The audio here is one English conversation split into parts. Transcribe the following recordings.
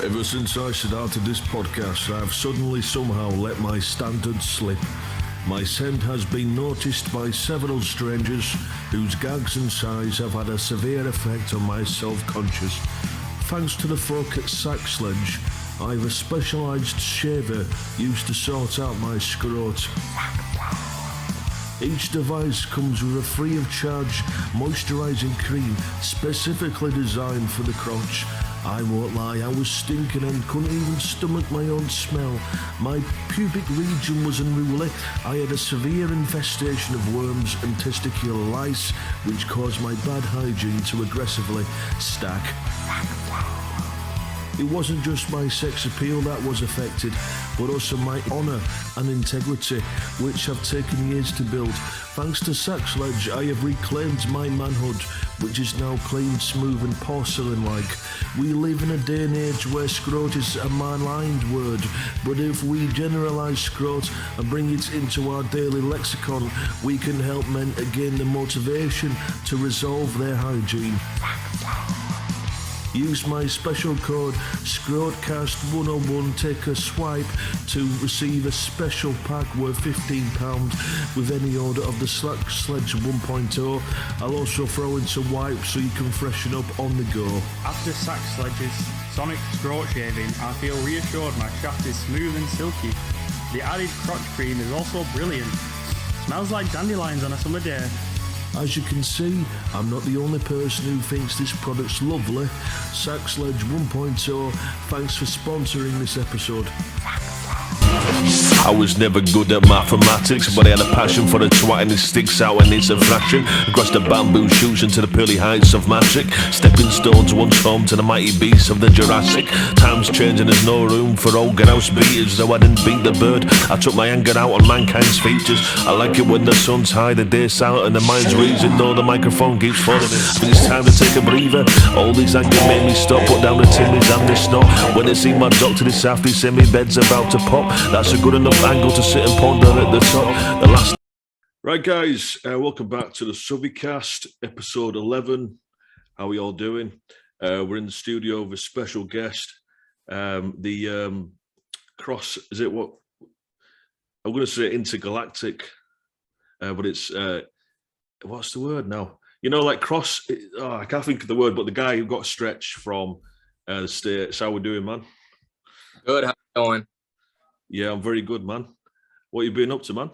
Ever since I started this podcast, I've suddenly somehow let my standards slip. My scent has been noticed by several strangers whose gags and sighs have had a severe effect on my self-conscious. Thanks to the folk at Sack Sledge, I have a specialised shaver used to sort out my scrot. Each device comes with a free of charge moisturising cream specifically designed for the crotch. I won't lie, I was stinking and couldn't even stomach my own smell. My pubic region was unruly. I had a severe infestation of worms and testicular lice, which caused my bad hygiene to aggressively stack. It wasn't just my sex appeal that was affected, but also my honour and integrity, which have taken years to build. Thanks to Sack Sledge, I have reclaimed my manhood, which is now clean, smooth and porcelain-like. We live in a day and age where scrot is a maligned word, but if we generalise scrot and bring it into our daily lexicon, we can help men gain the motivation to resolve their hygiene. Use my special code SCROTCAST101, take a swipe to receive a special pack worth £15 with any order of the Sack Sledge 1.0. I'll also throw in some wipes so you can freshen up on the go. After Sack Sledge's sonic scrot shaving, I feel reassured my shaft is smooth and silky. The added crotch cream is also brilliant. Smells like dandelions on a summer day. As you can see, I'm not the only person who thinks this product's lovely. Sack Sledge 1.0, thanks for sponsoring this episode. I was never good at mathematics, but I had a passion for the twat and it sticks out when it's a fraction. Across the bamboo shoots into the pearly heights of magic. Stepping stones once home to the mighty beasts of the Jurassic. Times change and there's no room for old house beaters, though I didn't beat the bird. I took my anger out on mankind's features. I like it when the sun's high, the day's silent and the mind's reason, though the microphone keeps falling. But it's time to take a breather. All these anger made me stop, put down the timmies and the snot. When they see my doctor this after, he said my bed's about to pop. That's a good enough angle to sit and ponder at the top. The last. Right, guys, welcome back to the SuthieCast, episode 11. How are we all doing? We're in the studio with a special guest. Cross, is it what? I'm going to say intergalactic, but it's, what's the word now? You know, like cross, I can't think of the word, but the guy who got stretched from the States. How we doing, man? Good, how you going? Yeah, I'm very good, man. What you been up to, man?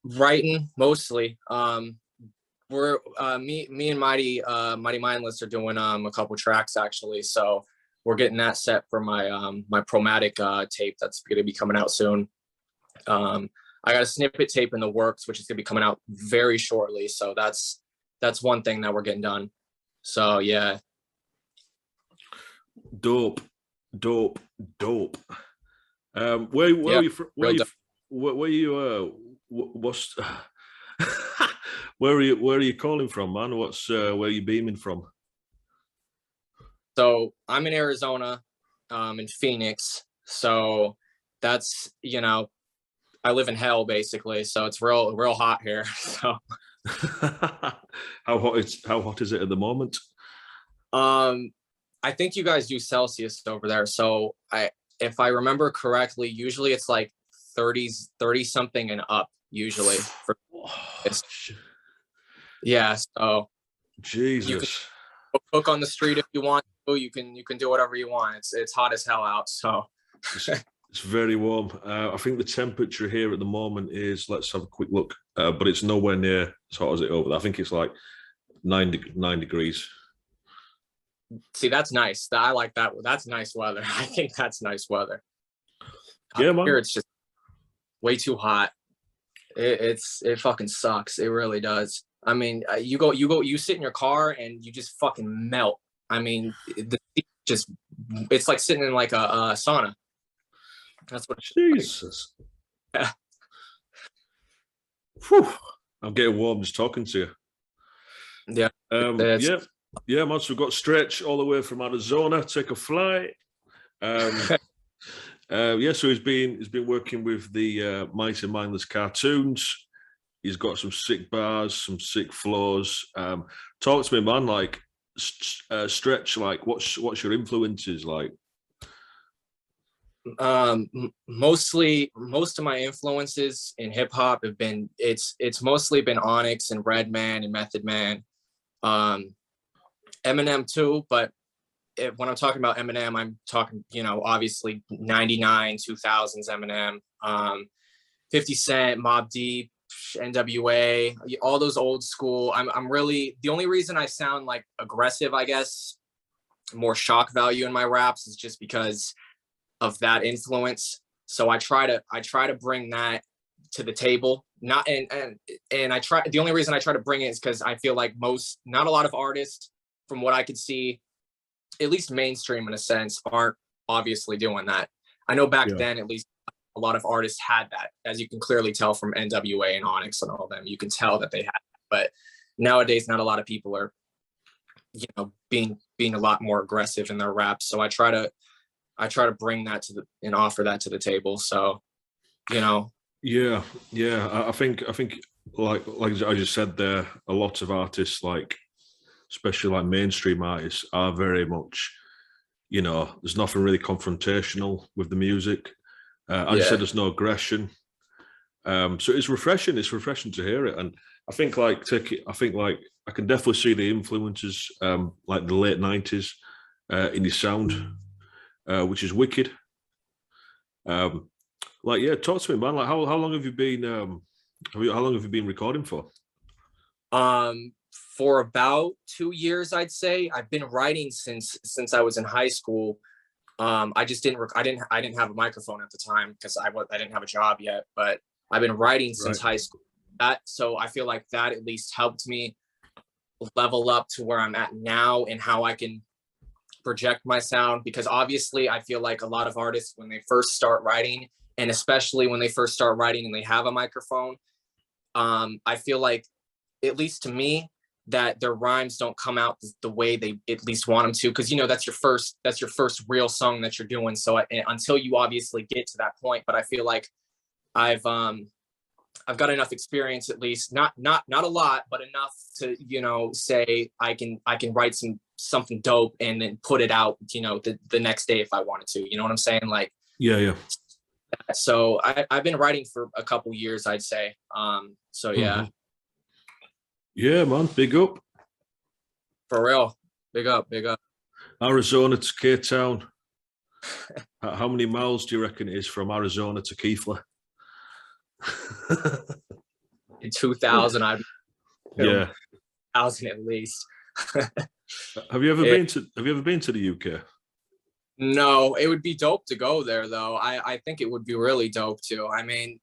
Writing mostly. We're me and Mighty Mindless are doing a couple tracks actually, so we're getting that set for my my Chromatic tape that's going to be coming out soon. I got a snippet tape in the works, which is going to be coming out very shortly. So that's one thing that we're getting done. So yeah. Dope. Where are you from? Where are you calling from, man? What's where are you beaming from? So I'm in Arizona, in Phoenix. So that's, you know, I live in hell basically. So it's real hot here. So how hot is it at the moment? I think you guys do Celsius over there. So if I remember correctly, usually it's like 30 something and up usually for yeah. So Jesus, you can cook on the street if you want to. You can do whatever you want. It's hot as hell out. So it's very warm. I think the temperature here at the moment is, let's have a quick look, but it's nowhere near as hot as it over there. I think it's like 9 degrees. See, that's nice. I like that. That's nice weather. I think that's nice weather. Yeah, man. Here it's just way too hot. It fucking sucks. It really does. I mean, you sit in your car and you just fucking melt. I mean, it's like sitting in like a sauna. That's what. Jesus. Yeah. Whew. I'm getting warm just talking to you. Yeah. Yeah, man. So we've got Stretch all the way from Arizona. Take a flight. So he's been working with the Mighty Mindless cartoons. He's got some sick bars, some sick flows. Talk to me, man. Like, stretch, like what's your influences like? Mostly most of my influences in hip hop have been it's mostly been Onyx and Redman and Method Man, Eminem too, but when I'm talking about Eminem, I'm talking, you know, obviously 99 2000s Eminem, 50 Cent, Mobb Deep, NWA, all those old school. I'm really, the only reason I sound like aggressive, I guess, more shock value in my raps is just because of that influence. So I try to bring that to the table. Not and I try, the only reason I try to bring it is because I feel like not a lot of artists, from what I could see, at least mainstream in a sense, aren't obviously doing that. I know back then, at least a lot of artists had that, as you can clearly tell from NWA and Onyx and all them. You can tell that they had that. But nowadays, not a lot of people are, you know, being a lot more aggressive in their raps. So I try to bring that and offer that to the table. So, you know. Yeah. I think like I just said there, a lot of artists, like especially like mainstream artists, are very much, you know, there's nothing really confrontational with the music. I said there's no aggression. So it's refreshing. It's refreshing to hear it, and I think like I can definitely see the influences, like the late '90s, in his sound, which is wicked. Like, yeah, talk to me, man. Like, how long have you been? How long have you been recording for? For about 2 years, I'd say. I've been writing since I was in high school. I just didn't have a microphone at the time because I didn't have a job yet. But I've been writing since high school. So I feel like that at least helped me level up to where I'm at now and how I can project my sound. Because obviously, I feel like a lot of artists, when they first start writing, and especially when they first start writing and they have a microphone, I feel like, at least to me, that their rhymes don't come out the way they at least want them to, because, you know, that's your first real song that you're doing. So until you obviously get to that point, but I feel like I've got enough experience, at least not a lot, but enough to, you know, say I can write something dope and then put it out, you know, the next day if I wanted to. You know what I'm saying? Like, yeah. So I've been writing for a couple years, I'd say. So yeah. Mm-hmm. Yeah, man, big up. For real. Big up. Arizona to K-Town. How many miles do you reckon it is from Arizona to Keighley? In 2000, I'd be 1,000 at least. Have you ever been to the UK? No, it would be dope to go there though. I think it would be really dope too. I mean,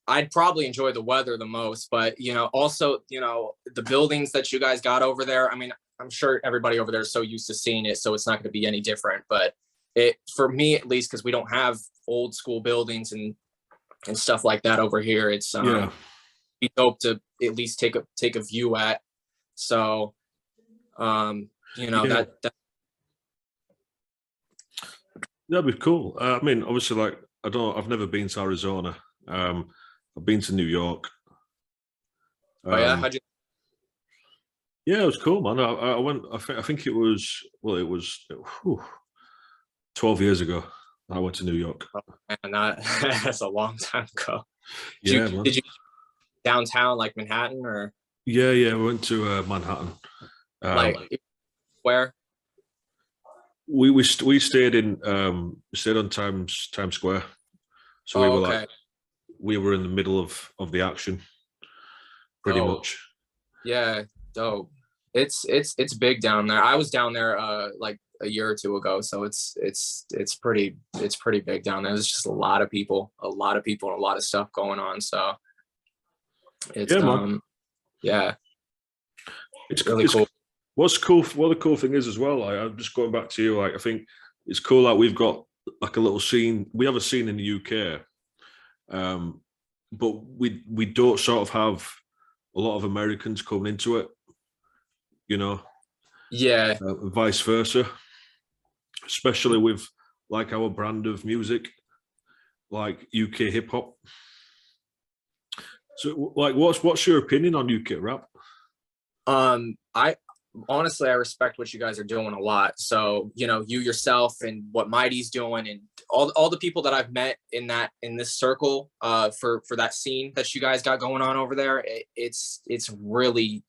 I'd probably enjoy the weather the most, but, you know, also, you know, the buildings that you guys got over there. I mean, I'm sure everybody over there is so used to seeing it, so it's not going to be any different. But for me at least, because we don't have old school buildings and stuff like that over here, it's be dope to at least take a view at. So, you know, that that'd be cool. I mean, obviously, like I've never been to Arizona. I've been to New York. Oh yeah, how'd you? Yeah, it was cool, man. I went. I think it was 12 years ago. I went to New York. Oh, man, that's a long time ago. Did you downtown, like Manhattan, or? Yeah, we went to Manhattan. Like where? We stayed on Times Square. So we were we were in the middle of the action, pretty much. Yeah, dope. It's big down there. I was down there like a year or two ago, so it's pretty big down there. There's just a lot of people, and a lot of stuff going on. So it's it's really cool. What's cool? What the cool thing is as well, like, I'm just going back to you. Like, I think it's cool that we've got like a little scene. We have a scene in the UK, but we don't sort of have a lot of Americans coming into it. You know, vice versa, especially with like our brand of music, like UK hip hop. So, like, what's your opinion on UK rap? honestly, I respect what you guys are doing a lot. So, you know, you yourself and what Mighty's doing, and all the people that I've met in this circle, for that scene that you guys got going on over there, it's really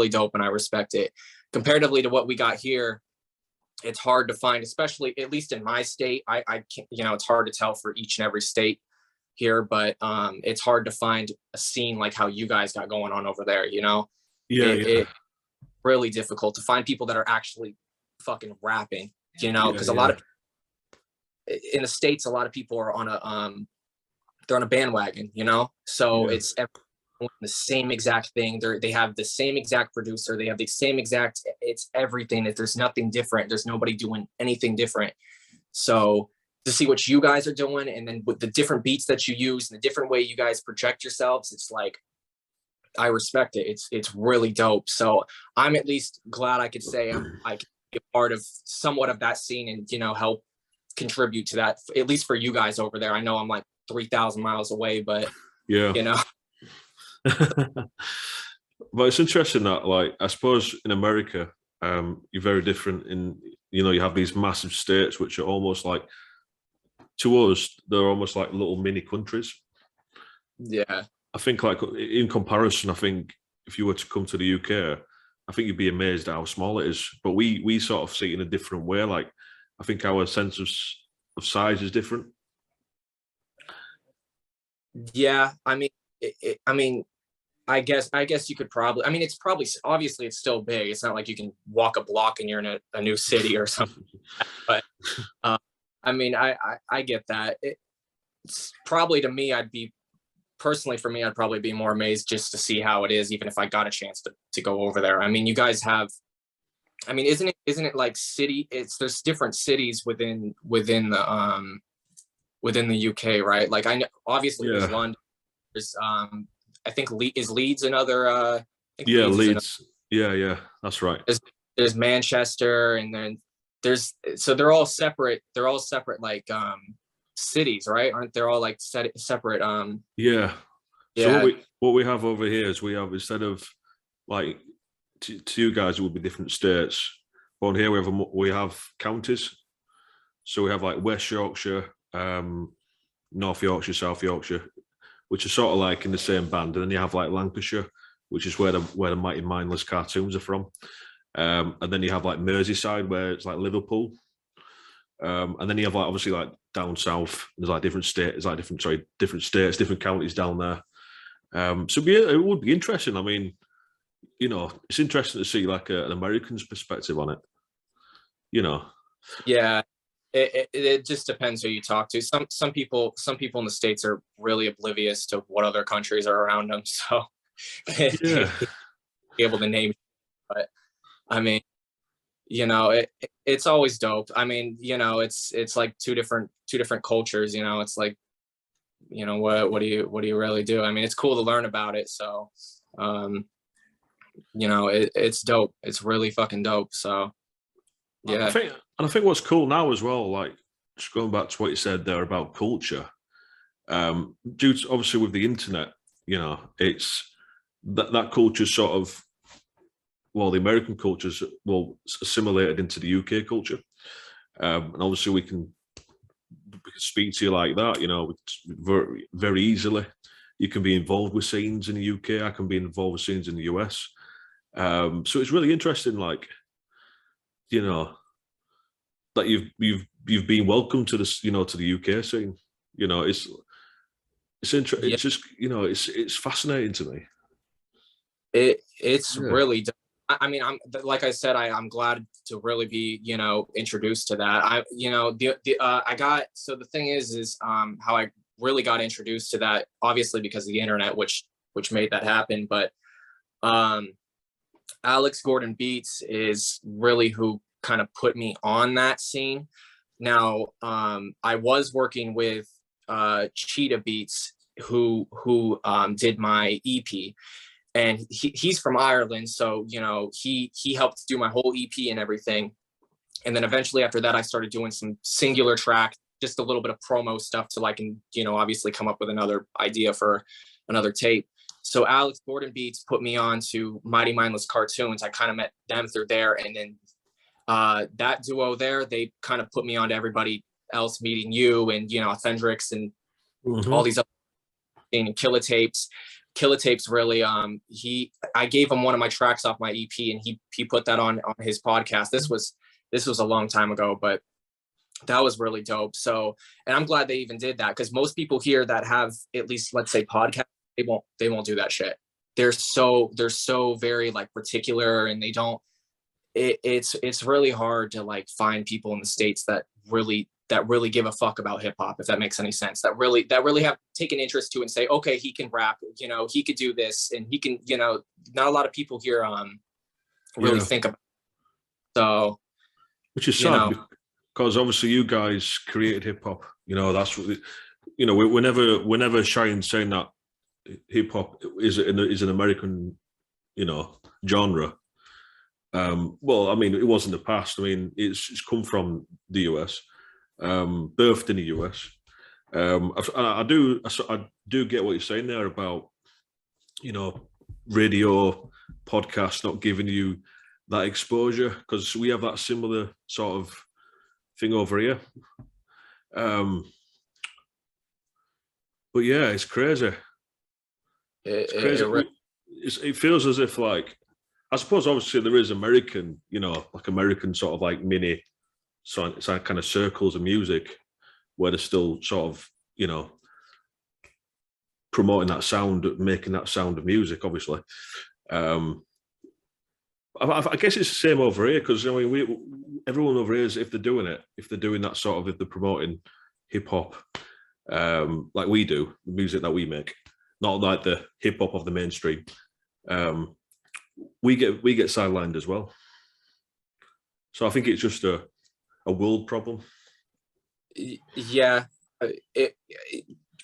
dope, and I respect it. Comparatively to what we got here, it's hard to find, especially at least in my state. I can't, you know, it's hard to tell for each and every state here, but it's hard to find a scene like how you guys got going on over there, you know. It's really difficult to find people that are actually fucking rapping, you know, because a lot of in the States, a lot of people are on they're on a bandwagon, you know. So it's the same exact thing. They have the same exact producer, they have the same exact, it's everything. There's nothing different, there's nobody doing anything different. So to see what you guys are doing, and then with the different beats that you use and the different way you guys project yourselves, it's like, I respect it. It's really dope. So I'm at least glad I could say I can be a part of somewhat of that scene, and, you know, help contribute to that, at least for you guys over there. I know I'm like 3,000 miles away, but you know. But it's interesting that, like, I suppose in America, you're very different in, you know, you have these massive states which are almost like, to us, they're almost like little mini countries. Yeah. I think, like, in comparison, I think if you were to come to the UK, I think you'd be amazed at how small it is. But we sort of see it in a different way. Like, I think our sense of size is different. Yeah, I mean, I guess you could probably, I mean, it's probably, obviously it's still big. It's not like you can walk a block and you're in a new city or something. But I mean, I get that. It's probably, to me, personally, for me, I'd probably be more amazed just to see how it is, even if I got a chance to go over there. I mean, you guys have, I mean, isn't it like there's different cities within the UK, right? Like, I know obviously there's London, there's I think is Leeds another Leeds. Yeah, that's right. There's Manchester, and then so they're all separate like cities, right? Aren't they all like separate? So what we have over here is, we have, instead of like, to you guys it would be different states, but on here we have counties. So we have like West Yorkshire, North Yorkshire, South Yorkshire, which are sort of like in the same band, and then you have like Lancashire, which is where the Mighty Mindless cartoons are from, and then you have like Merseyside, where it's like Liverpool. And then you have, like, obviously, like down south, there's like different states, different counties down there. So it would be interesting. I mean, you know, it's interesting to see like an American's perspective on it. You know. Yeah, it just depends who you talk to. Some people in the States are really oblivious to what other countries are around them, so be able to name. But I mean, you know, it's always dope. I mean, you know, it's like two different cultures, you know. It's like, you know, what do you really do? I mean, it's cool to learn about it. So you know, it's dope. It's really fucking dope. So yeah. I think what's cool now as well, like, just going back to what you said there about culture, due to, obviously, with the internet, you know, it's that culture sort of, well, the American culture's assimilated into the UK culture, and obviously we can speak to you like that, you know, very, very easily. You can be involved with scenes in the UK. I can be involved with scenes in the US. So it's really interesting, like, you know, that you've been welcomed to this, you know, to the UK scene. You know, it's interesting. It's just, you know, it's fascinating to me. It's really. I mean, like I said, I'm glad to really be, you know, introduced to that. You know, so the thing is how I really got introduced to that, obviously because of the internet, which made that happen. But Alex Gordon Beats is really who kind of put me on that scene. Now, I was working with Cheetah Beats, who did my EP. And he's from Ireland, so, you know, he helped do my whole EP and everything. And then eventually after that, I started doing some singular tracks, just a little bit of promo stuff till I can, you know, obviously come up with another idea for another tape. So Alex Gordon Beats put me on to Mighty Mindless Cartoons. I kind of met them through there. And then that duo there, they kind of put me on to everybody else, meeting you and, you know, Fendrix and all these other and Killatapes. Killatapes really, I gave him one of my tracks off my EP, and he put that on his podcast. This was a long time ago, but that was really dope. So, and I'm glad they even did that, because most people here that have at least, let's say, podcast, they won't do that shit. They're so very like particular, and they don't. It's really hard to like find people in the States that really give a fuck about hip hop, if that makes any sense. That really have taken interest to and say, okay, he can rap, you know, he could do this, and he can, you know, not a lot of people here really think about it. So, which is sad, because obviously you guys created hip hop. You know, that's what, you know, we're never shy in saying that hip hop is an American, you know, genre. Well, I mean, it was in the past. I mean, it's come from the US, birthed in the US. I do get what you're saying there about, you know, radio, podcasts not giving you that exposure, because we have that similar sort of thing over here. But yeah, it's crazy. It's crazy. It feels as if, like, I suppose obviously there is American, you know, like American sort of like mini kind of circles of music where they're still sort of, you know, promoting that sound, making that sound of music, obviously. I guess it's the same over here, because I mean, everyone over here is, if they're doing that sort of, if they're promoting hip hop, like we do, the music that we make, not like the hip hop of the mainstream, we get sidelined as well. So I think it's just a world problem. Yeah,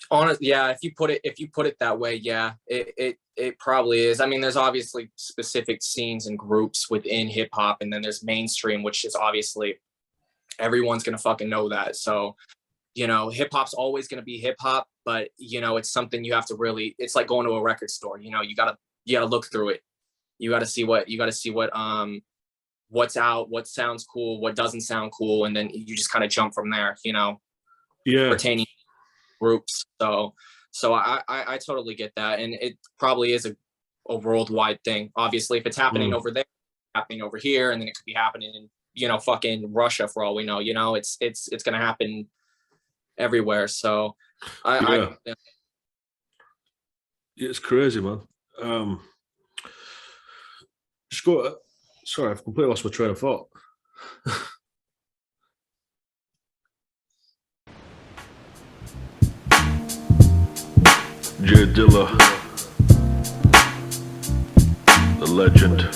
honestly, yeah. If you put it that way, yeah, it probably is. I mean, there's obviously specific scenes and groups within hip hop, and then there's mainstream, which is obviously everyone's gonna fucking know that. So, you know, hip hop's always gonna be hip hop, but you know, it's something you have to really. It's like going to a record store. You know, you gotta look through it. You gotta see what's out, what sounds cool, what doesn't sound cool, and then you just kind of jump from there. You know, pertaining groups. So I totally get that, and it probably is a worldwide thing. Obviously, if it's happening over there, happening over here, and then it could be happening in, you know, fucking Russia for all we know. You know, it's gonna happen everywhere. So it's crazy, man. Sorry, I've completely lost my train of thought. Jay Dilla, the legend.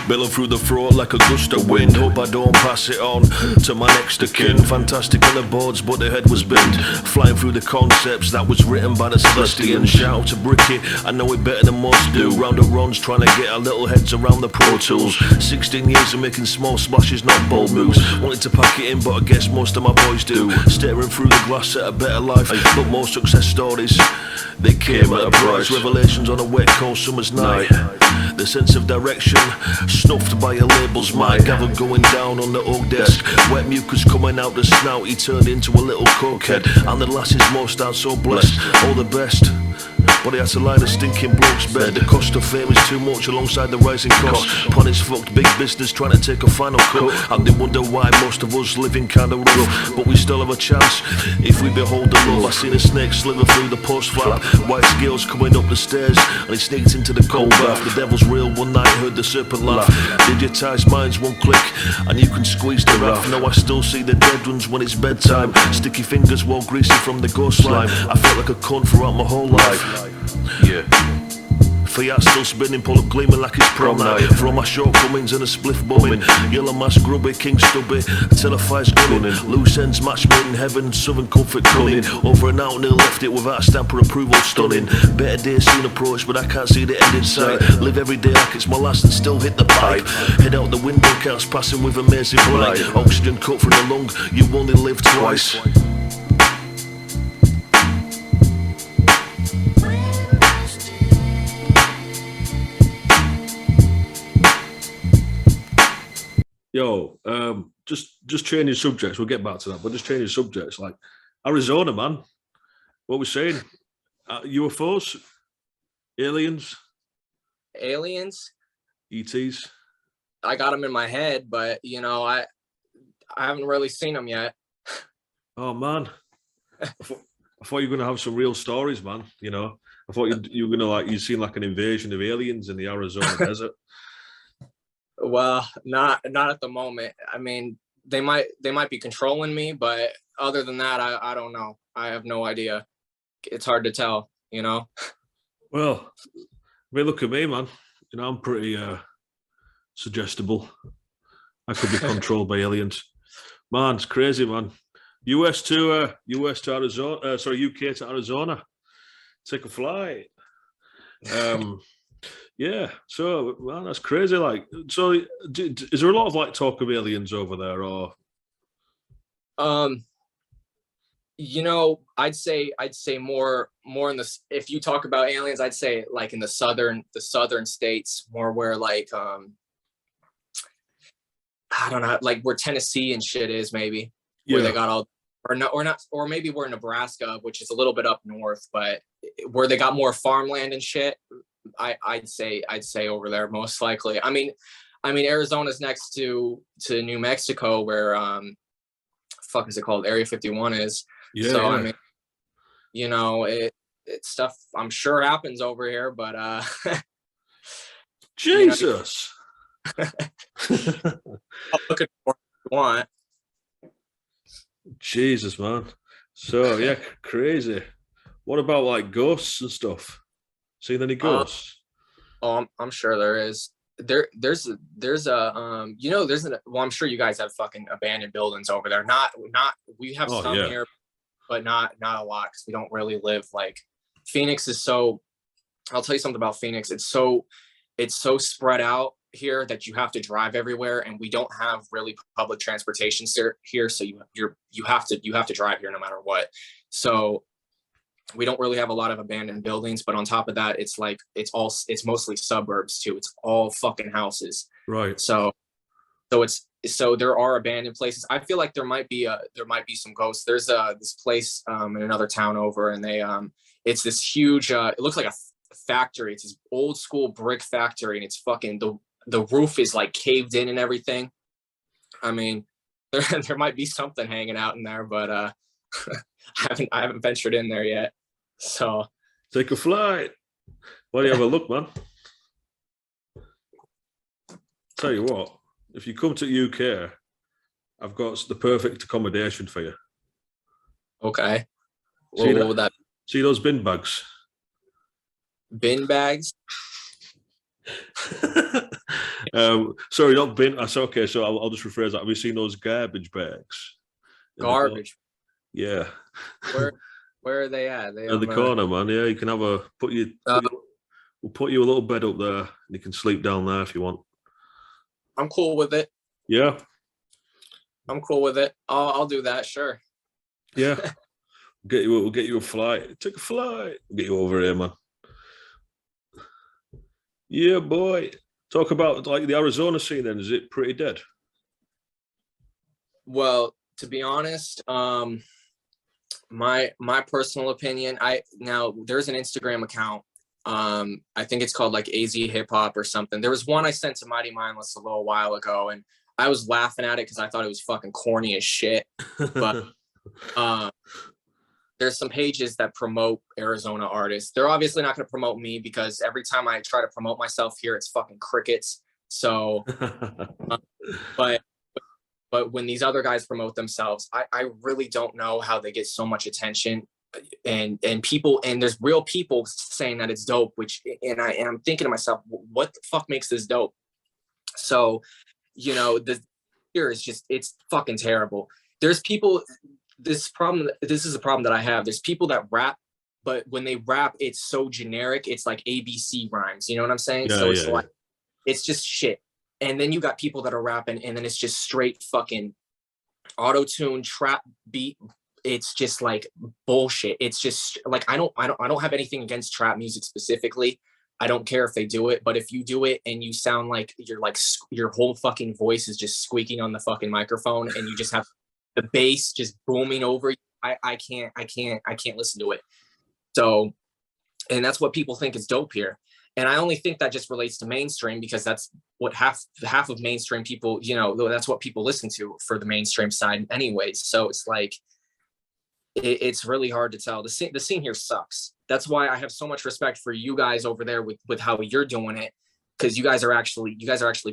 Billow through the throat like a gust of wind. Hope I don't pass it on to my next of kin. Fantastic on the boards, but the head was bent. Flying through the concepts that was written by the Celestians. Shout out to Bricky, I know it better than most do. Round the runs, trying to get our little heads around the Pro Tools. 16 years of making small splashes, not bold moves. Wanted to pack it in, but I guess most of my boys do. Staring through the glass at a better life, but more success stories, they came at a price. Revelations on a wet cold summer's night. The sense of direction snuffed by a label's mic. Gathered going down on the oak desk. Wet mucus coming out the snout. He turned into a little cokehead, and the lasses most aren't so blessed. All the best, but he had to lie in a stinking bloke's bed. The cost of fame is too much alongside the rising cost. Punish fucked big business trying to take a final cut. And they wonder why most of us living kinda rough, but we still have a chance if we behold the love. I seen a snake slither through the post flap. White scales coming up the stairs, and he sneaked into the cold bath. The devil's real one night, heard the serpent laugh. Digitized minds, one click, and you can squeeze the wrath. Now I still see the dead ones when it's bedtime. Sticky fingers while greasy from the ghost slime. I felt like a cunt throughout my whole life. Yeah. Fiat still spinning, pull up gleaming like it's prom night. For all my shortcomings and a spliff bumming. Yellow mask grubby, king stubby, until a fire's gunning. Loose ends match made in heaven, southern comfort cunning. Over and out and they left it without a stamp of approval, stunning. Better days soon approach, but I can't see the end in sight. Live every day like it's my last and still hit the pipe. Head out the window, counts passing with amazing blight. Oxygen cut from the lung, you only live twice. Yo, just changing subjects. We'll get back to that, but just changing subjects. Like Arizona, man. What we're saying, UFOs, aliens, Aliens, ETs. I got them in my head, but I haven't really seen them yet. Oh man, I thought you were gonna have some real stories, man. I thought you were gonna you seen like an invasion of aliens in the Arizona desert. Well, not at the moment. I mean, they might be controlling me, but other than that, I don't know. I have no idea. It's hard to tell. Well, I mean, look at me, man. I'm pretty suggestible. I could be controlled by aliens. Man, it's crazy, man. US to Arizona. Sorry, UK to Arizona. Take a flight. Yeah. So, man, that's crazy. Like, so, is there a lot of talk of aliens over there, or? Um, I'd say more in the, if you talk about aliens, I'd say like in the southern states, more where I don't know, like where Tennessee and shit is, maybe where they got all, or maybe where Nebraska, which is a little bit up north, but where they got more farmland and shit. I'd say over there most likely. I mean Arizona's next to New Mexico, where fuck is it called, Area 51 is. Yeah, so yeah. I mean, it stuff I'm sure happens over here, but Jesus. Look at what you want. Jesus, man. So yeah, crazy. What about like ghosts and stuff? Seen any ghosts? I'm sure there is. There's a there's well, I'm sure you guys have fucking abandoned buildings over there. Not we have some here, but not a lot, because we don't really live like Phoenix is so. I'll tell you something about Phoenix. It's so spread out here that you have to drive everywhere, and we don't have really public transportation here. So you have to drive here no matter what. So we don't really have a lot of abandoned buildings, but on top of that, it's mostly suburbs too. It's all fucking houses. Right. So there are abandoned places. I feel like there might be some ghosts. There's this place in another town over, and it's this huge. It looks like a factory. It's this old school brick factory, and it's fucking the roof is like caved in and everything. I mean, there might be something hanging out in there, but I haven't ventured in there yet. So take a flight. Why do you have a look, man? Tell you what, if you come to UK, I've got the perfect accommodation for you. Okay. What would that? See those bin bags? Bin bags? Sorry, not bin. That's okay. So I'll just rephrase that. Have you seen those garbage bags? Garbage. Yeah. Where are they at? In the corner, man. Yeah, you can have we'll put you a little bed up there, and you can sleep down there if you want. I'm cool with it. Yeah. I'm cool with it. I'll do that. Sure. Yeah. We'll get you a flight. Take a flight. We'll get you over here, man. Yeah, boy. Talk about like the Arizona scene then. Is it pretty dead? Well, to be honest, my personal opinion, there's an Instagram account. I think it's called like AZ Hip Hop or something. There was one I sent to Mighty Mindless a little while ago, and I was laughing at it because I thought it was fucking corny as shit. But there's some pages that promote Arizona artists. They're obviously not going to promote me, because every time I try to promote myself here, it's fucking crickets. So, but when these other guys promote themselves, I really don't know how they get so much attention, and people, and there's real people saying that it's dope, I'm thinking to myself, what the fuck makes this dope? So, the here is just, it's fucking terrible. There's people, this is a problem that I have. There's people that rap, but when they rap, it's so generic. It's like ABC rhymes. You know what I'm saying? Yeah, so it's like, it's just shit. And then you got people that are rapping, and then it's just straight fucking auto-tune trap beat. It's just like bullshit. It's just like, I don't have anything against trap music specifically. I don't care if they do it, but if you do it and you sound like you're like your whole fucking voice is just squeaking on the fucking microphone and you just have the bass just booming over you, I can't listen to it. So, and that's what people think is dope here. And I only think that just relates to mainstream because that's what half of mainstream people, you know, that's what people listen to for the mainstream side anyways. So it's like, it's really hard to tell. The scene here sucks. That's why I have so much respect for you guys over there with how you're doing it. Cause you guys are actually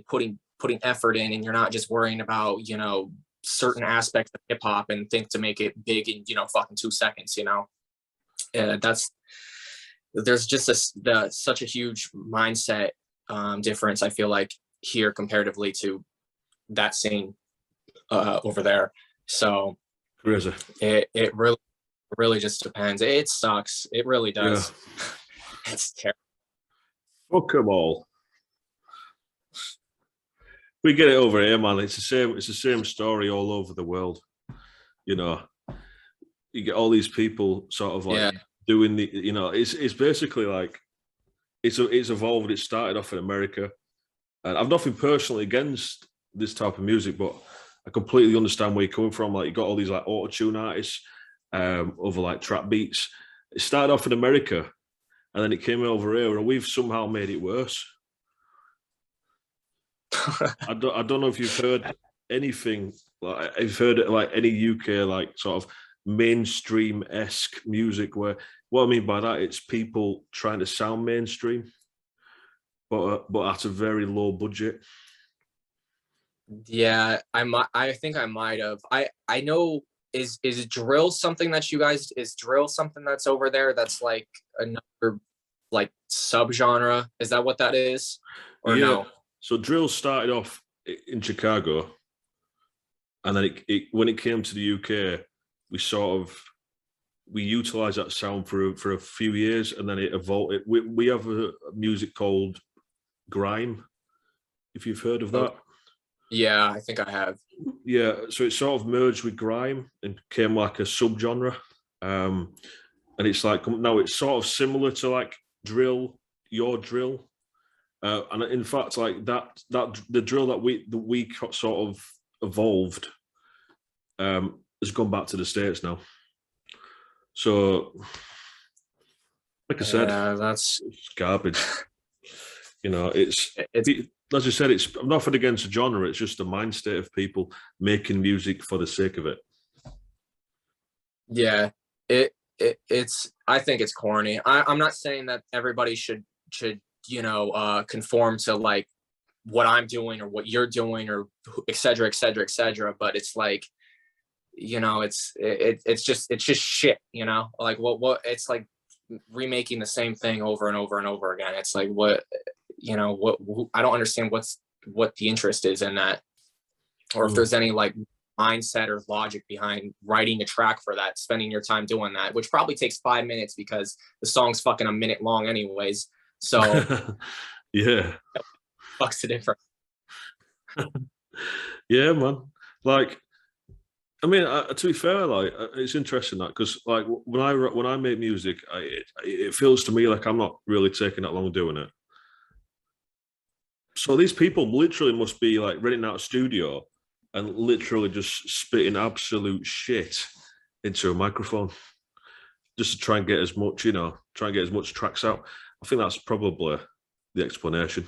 putting effort in, and you're not just worrying about, you know, certain aspects of hip hop and think to make it big in, you know, fucking 2 seconds, you know? There's just such a huge mindset difference, I feel like, here comparatively to that scene over there. So crazy. It really just depends. It sucks. It really does. Yeah. It's terrible. Fuck them all. We get it over here, man. It's the same story all over the world. You know, you get all these people sort of like doing the, you know, it's basically like it's evolved. It started off in America, and I've nothing personally against this type of music, but I completely understand where you're coming from. Like, you got all these like auto-tune artists over like trap beats. It started off in America, and then it came over here, and we've somehow made it worse. I don't know if you've heard anything like, I've heard it like any UK like sort of mainstream-esque music, where what I mean by that, it's people trying to sound mainstream, but at a very low budget. Yeah, I think I might have. I know, is drill something that you guys, is drill something that's over there that's like another like subgenre? Is that what that is? Or no? So drill started off in Chicago, and then it when it came to the UK, we utilized that sound for a few years, and then it evolved. We have a music called grime, if you've heard of that. Yeah, I think I have. Yeah, so it sort of merged with grime and became like a subgenre. And it's like now it's sort of similar to like drill, your drill. And in fact, like that the drill that we sort of evolved has gone back to the States now. So, like I said, it's garbage. You know, it's as I said, it's nothing against the genre. It's just the mind state of people making music for the sake of it. Yeah, it's. I think it's corny. I'm not saying that everybody should you know conform to like what I'm doing or what you're doing or et cetera, et cetera, et cetera. But it's like, you know, it's just shit. You know, like what it's like remaking the same thing over and over and over again. It's like, what, you know, what I don't understand what the interest is in that, or if there's any like mindset or logic behind writing a track for that, spending your time doing that, which probably takes 5 minutes because the song's fucking a minute long anyways. So yeah, fucks the difference. Yeah, man. Like, I mean, to be fair, like it's interesting that, because like when I make music, it feels to me like I'm not really taking that long doing it. So these people literally must be like renting out a studio and literally just spitting absolute shit into a microphone just to try and get as much, you know, tracks out. I think that's probably the explanation.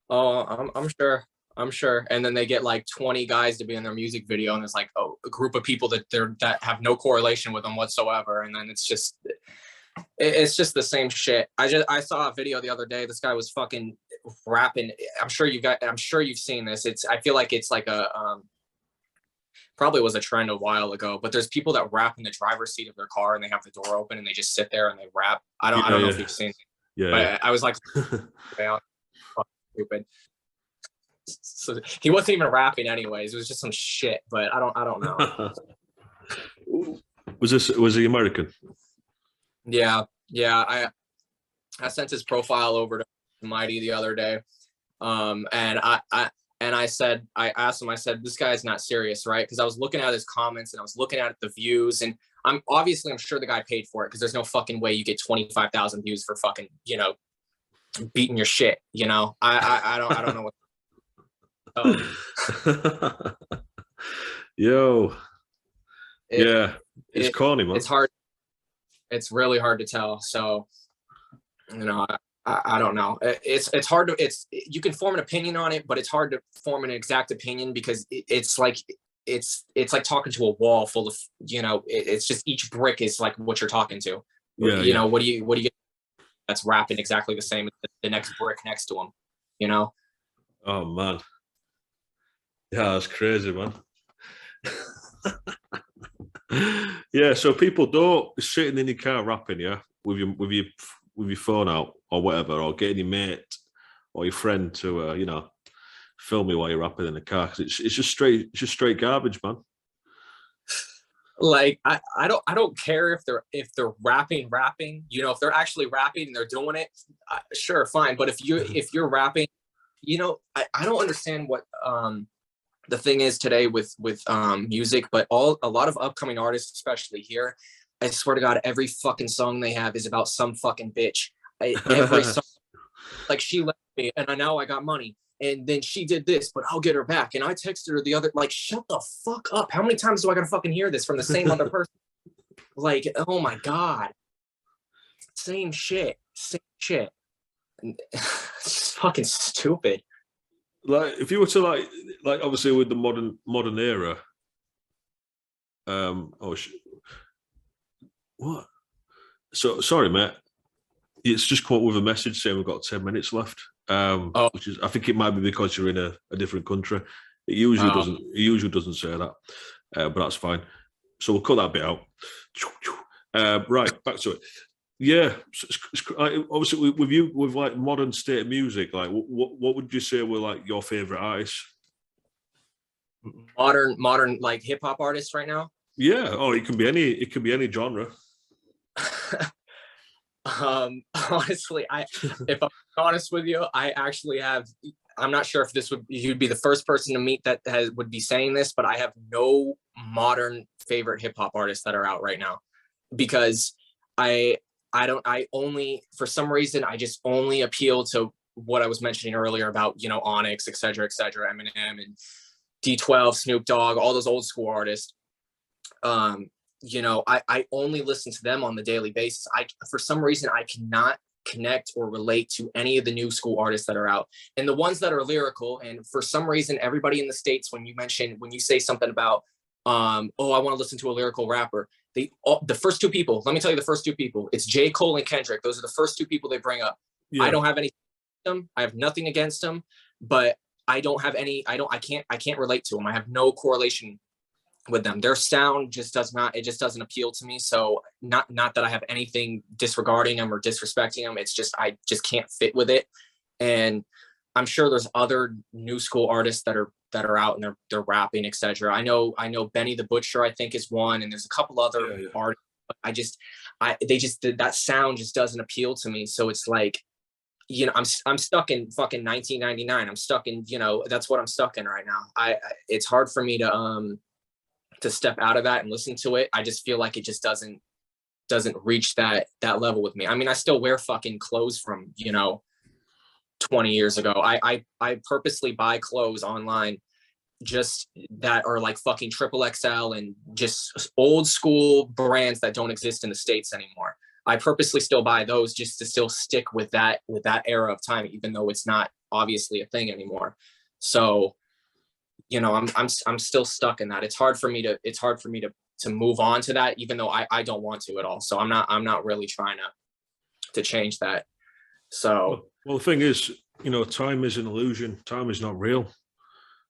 Oh, I'm sure. And then they get like 20 guys to be in their music video, and it's like a group of people that have no correlation with them whatsoever. And then it's just the same shit. I saw a video the other day. This guy was fucking rapping. I'm sure you've seen this. I feel like it's like a probably was a trend a while ago, but there's people that rap in the driver's seat of their car and they have the door open and they just sit there and they rap. I don't know if you've seen it. Yeah. But I was like, stupid. So he wasn't even rapping anyways. It was just some shit, but I don't know. Was he American? Yeah. I sent his profile over to Mighty the other day. And I asked him, I said, this guy's not serious, right? Because I was looking at his comments and I was looking at the views, and I'm sure the guy paid for it, because there's no fucking way you get 25,000 views for fucking, you know, beating your shit. You know, I don't know what. Yo, It, yeah, it's corny, man. it's hard. It's really hard to tell. So, you know, I don't know. It's hard to, you can form an opinion on it, but it's hard to form an exact opinion because it's like talking to a wall full of, you know, it's just each brick is like what you're talking to. Yeah, you know, what do you that's rapping exactly the same as the next brick next to them, you know? Oh man, yeah, that's crazy, man. Yeah, so people don't sitting in your car rapping, yeah, with your phone out or whatever, or getting your mate or your friend to you know, film you while you're rapping in the car, because it's just straight garbage, man. Like I don't care if they're rapping, you know, if they're actually rapping and they're doing it, sure, fine. But if you're rapping, you know, I don't understand what the thing is today with music, but a lot of upcoming artists, especially here, I swear to God, every fucking song they have is about some fucking bitch. Every song, like, she left me and now I got money. And then she did this, but I'll get her back. And I texted her the other, like, shut the fuck up. How many times do I gotta fucking hear this from the same other person? Like, oh my God. Same shit. It's just fucking stupid. Like, if you were to like obviously with the modern era, what? So sorry, mate. It's just come up with a message saying we've got 10 minutes left. Which is, I think it might be because you're in a different country. It usually doesn't. It usually doesn't say that, but that's fine. So we'll cut that bit out. Right, back to it. Yeah, obviously with you, with like modern state of music, like what would you say were like your favorite artists? Modern like hip hop artists right now. Yeah. Oh, it can be any. It can be any genre. Honestly, if I'm honest with you, I actually have. I'm not sure if you'd be the first person to meet that would be saying this, but I have no modern favorite hip hop artists that are out right now, because I only, for some reason, I just only appeal to what I was mentioning earlier about, you know, Onyx, et cetera, Eminem and D12, Snoop Dogg, all those old school artists. You know, I only listen to them on the daily basis. For some reason, I cannot connect or relate to any of the new school artists that are out, and the ones that are lyrical. And for some reason, everybody in the States, when you say something about, oh, I want to listen to a lyrical rapper, the first two people, let me tell you the first two people, it's J. Cole and Kendrick. Those are the first two people they bring up. Yeah. I don't have any them. I have nothing against them, but I don't have any, I can't relate to them. I have no correlation with them. Their sound just doesn't appeal to me. So not that I have anything disregarding them or disrespecting them. It's just, I just can't fit with it. And I'm sure there's other new school artists that are out and they're rapping, etc. I know Benny the Butcher, I think, is one, and there's a couple other artists. That sound just doesn't appeal to me. So it's like, you know, I'm stuck in fucking 1999. I'm stuck in, you know, that's what I'm stuck in right now. It's hard for me to step out of that and listen to it. I just feel like it just doesn't reach that level with me. I mean, I still wear fucking clothes from, you know, 20 years ago. I purposely buy clothes online just that are like fucking XXL and just old school brands that don't exist in the States anymore. I purposely still buy those just to still stick with that era of time, even though it's not obviously a thing anymore. So, you know, I'm still stuck in that. It's hard for me to move on to that, even though I don't want to at all. So I'm not really trying to change that. So, well, the thing is, you know, time is an illusion. Time is not real.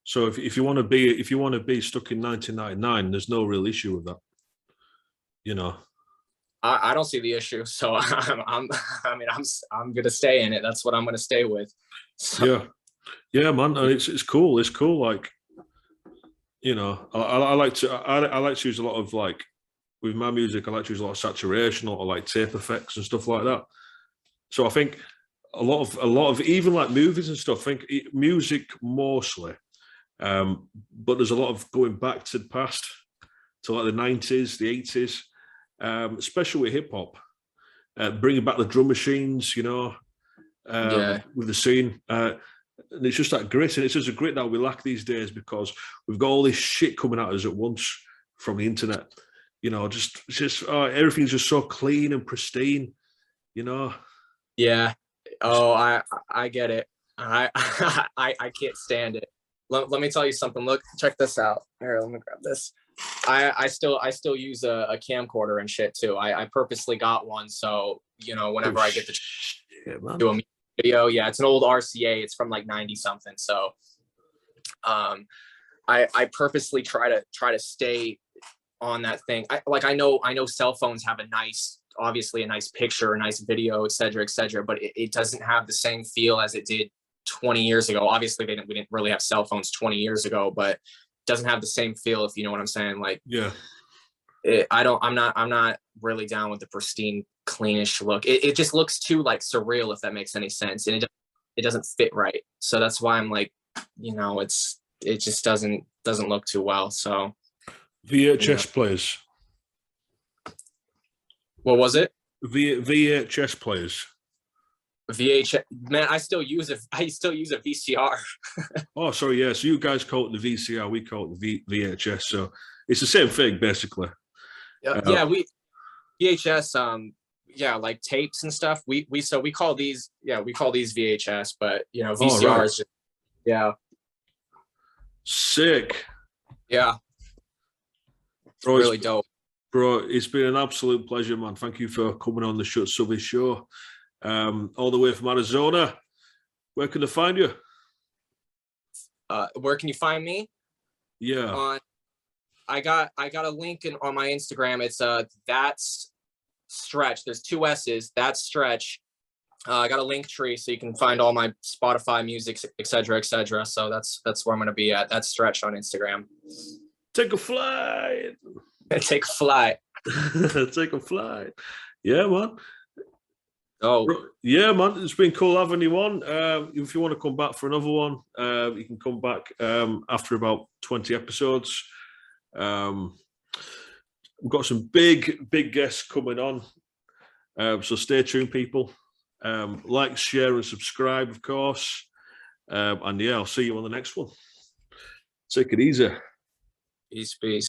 So if you want to be stuck in 1999, there's no real issue with that. You know, I don't see the issue. So I'm gonna stay in it. That's what I'm gonna stay with. So. Yeah, man, and it's cool. It's cool. Like, you know, I like to use a lot of, like, with my music, I like to use a lot of saturation or like tape effects and stuff like that. So I think a lot of even like movies and stuff, I think music mostly, but there's a lot of going back to the past, to like the 90s, the 80s, especially with hip hop, bringing back the drum machines, you know, Yeah. with the scene. And it's just that grit, and it's just a grit that we lack these days because we've got all this shit coming at us at once from the internet. You know, everything's just so clean and pristine. You know. Yeah. Oh, I get it. I I can't stand it. Let me tell you something. Look, check this out. Here, let me grab this. I still use a camcorder and shit too. I purposely got one so whenever I get to do a music video, yeah, it's an old RCA. It's from like 90 something. So, I purposely try to stay on that thing. I know cell phones have obviously a nice picture, a nice video, et cetera, but it doesn't have the same feel as it did 20 years ago. Obviously we didn't really have cell phones 20 years ago, but it doesn't have the same feel, if you know what I'm saying. Like, yeah, I'm not really down with the pristine, cleanish look. It just looks too like surreal, if that makes any sense, and it doesn't fit right. So that's why I'm like, it just doesn't look too well. So VHS players. What was it? VHS players. VHS, man, I still use a VCR. Oh, sorry, yeah. So you guys call it the VCR, we call it the VHS. So it's the same thing, basically. Yeah, we VHS, like tapes and stuff. We call these VHS, but VCR right. is just, yeah. Sick. Yeah. Bro, really dope. Bro, it's been an absolute pleasure, man. Thank you for coming on the Suthie show. All the way from Arizona. Where can they find you? Where can you find me? Yeah. I got a link on my Instagram. It's That's Stretch. There's 2 S's. That's Stretch. I got a link tree so you can find all my Spotify music, et cetera. So that's where I'm gonna be at. That's Stretch on Instagram. Take a flight. Take a flight. Take a flight. Yeah, man. Oh, yeah, man. It's been cool having you on. If you want to come back for another one, you can come back after about 20 episodes. We've got some big guests coming on. So stay tuned, people. Like, share, and subscribe, of course. And yeah, I'll see you on the next one. Take it easy. peace.